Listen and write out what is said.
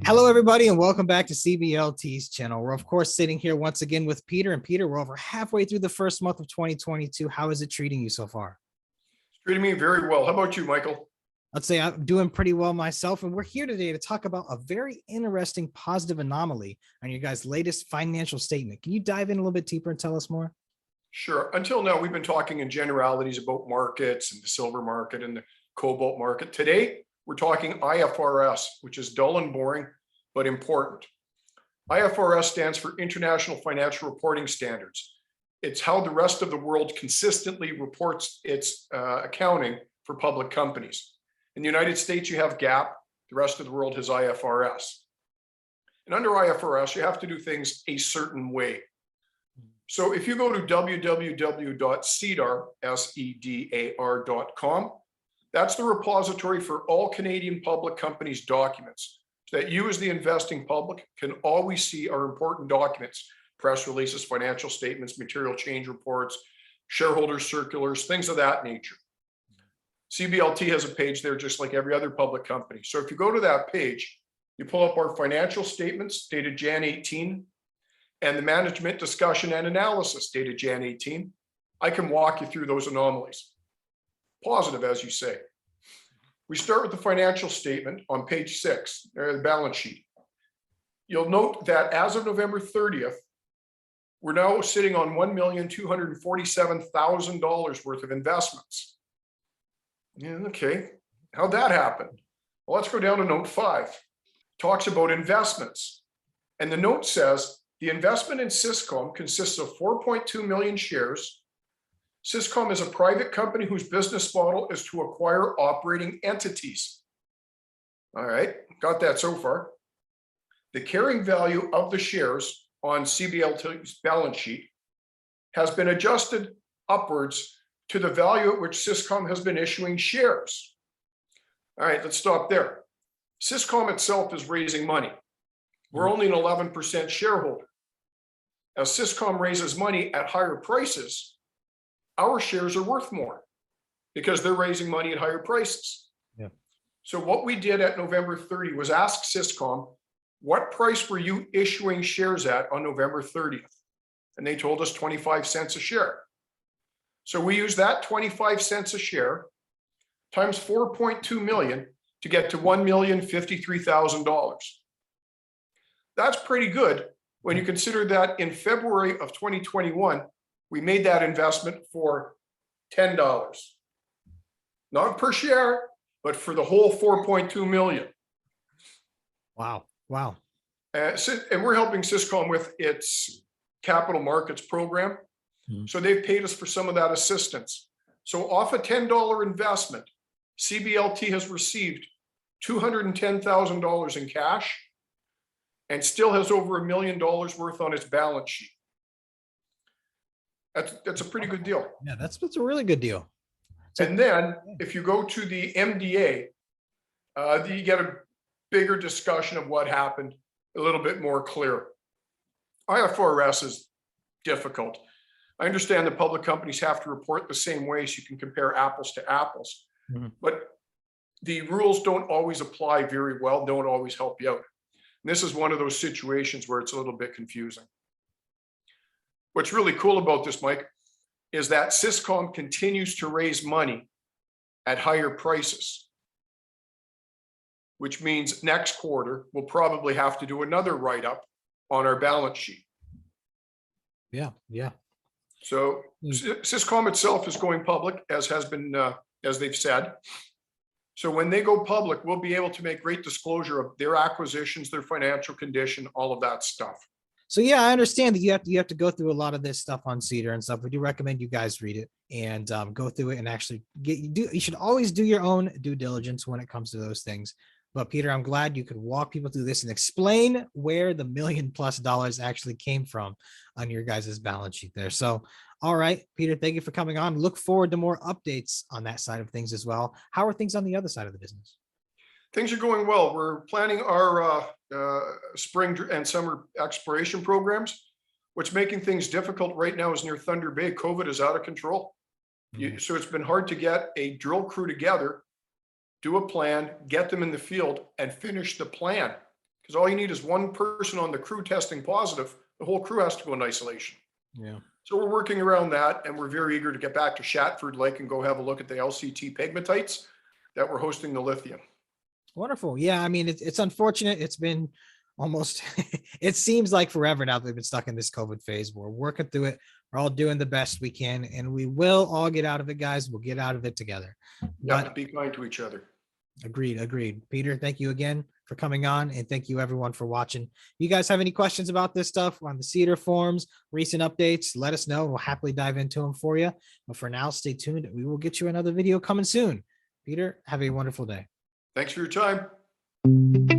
Hello, everybody, and welcome back to CBLT's channel. We're, of course, sitting here once again with Peter. And Peter, we're over halfway through the first month of 2022. How is it treating you so far? It's treating me very well. How about you, Michael? I'd say I'm doing pretty well myself. And we're here today to talk about a very interesting positive anomaly on your guys' latest financial statement. Can you dive in a little bit deeper and tell us more? Sure. Until now, we've been talking in generalities about markets and the silver market and the cobalt market. Today, we're talking IFRS, which is dull and boring, but important. IFRS stands for International Financial Reporting Standards. It's how the rest of the world consistently reports its accounting for public companies. In the United States, you have GAAP. The rest of the world has IFRS. And under IFRS, you have to do things a certain way. So if you go to www.sedar.com, that's the repository for all Canadian public companies' documents, so that you as the investing public can always see our important documents, press releases, financial statements, material change reports, shareholder circulars, things of that nature. CBLT has a page there just like every other public company. So if you go to that page, you pull up our financial statements dated Jan 18 and the management discussion and analysis dated Jan 18. I can walk you through those anomalies. Positive, as you say. We start with the financial statement on page 6, the balance sheet. You'll note that as of November 30th, we're now sitting on $1,247,000 worth of investments. Yeah, okay, how'd that happen? Well, let's go down to note 5. Talks about investments. And the note says, the investment in Syscom consists of 4.2 million shares. Syscom is a private company whose business model is to acquire operating entities. All right, got that so far. The carrying value of the shares on CBLT's balance sheet has been adjusted upwards to the value at which Syscom has been issuing shares. All right, let's stop there. Syscom itself is raising money. We're only an 11% shareholder. As Syscom raises money at higher prices, our shares are worth more because they're raising money at higher prices. Yeah. So what we did at November 30 was ask Syscom, what price were you issuing shares at on November 30th? And they told us 25 cents a share. So we used that 25 cents a share times 4.2 million to get to $1,053,000. That's pretty good when you consider that in February of 2021, we made that investment for $10, not per share, but for the whole 4.2 million. Wow. Wow. And we're helping Syscom with its capital markets program. So they've paid us for some of that assistance. So off a $10 investment, CBLT has received $210,000 in cash and still has over $1 million worth on its balance sheet. That's a pretty good deal. Yeah, that's a really good deal. And then if you go to the MDA, you get a bigger discussion of what happened, a little bit more clear. IFRS is difficult. I understand that public companies have to report the same way so you can compare apples to apples, but the rules don't always apply very well, don't always help you out. And this is one of those situations where it's a little bit confusing. What's really cool about this, Mike, is that Syscom continues to raise money at higher prices, which means next quarter we'll probably have to do another write-up on our balance sheet. Yeah, yeah. So Syscom itself is going public, as has been, as they've said. So when they go public, we'll be able to make great disclosure of their acquisitions, their financial condition, all of that stuff. So yeah, I understand that you have to go through a lot of this stuff on Cedar and stuff. We do recommend you guys read it and go through it and actually you should always do your own due diligence when it comes to those things. But Peter, I'm glad you could walk people through this and explain where the $1 million+ actually came from on your guys' balance sheet there. So, all right, Peter, thank you for coming on. Look forward to more updates on that side of things as well. How are things on the other side of the business? Things are going well. We're planning our spring and summer exploration programs. What's making things difficult right now is near Thunder Bay. COVID is out of control. So it's been hard to get a drill crew together, do a plan, get them in the field and finish the plan. Because all you need is one person on the crew testing positive. The whole crew has to go in isolation. Yeah. So we're working around that, and we're very eager to get back to Shatford Lake and go have a look at the LCT pegmatites that we're hosting the lithium. Wonderful. Yeah. I mean, it's unfortunate. It's been almost, it seems like forever now that we've been stuck in this COVID phase. We're working through it. We're all doing the best we can, and we will all get out of it, guys. We'll get out of it together. Yeah, But be kind to each other. agreed. Peter, thank you again for coming on, and thank you everyone for watching. If you guys have any questions about this stuff on the Cedar forums, recent updates, let us know. We'll happily dive into them for you. But for now, stay tuned. We will get you another video coming soon. Peter, have a wonderful day. Thanks for your time.